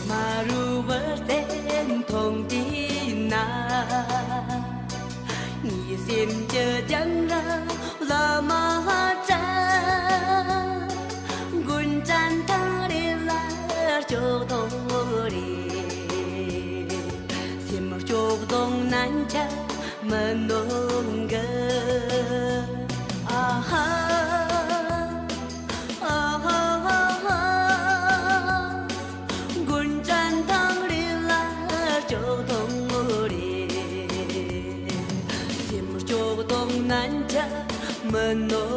마루 버센 통디나 니 셈저 장라 라마자 군잔 타리라 조도리 셈 조동 난자 만농가 아하 난자 만노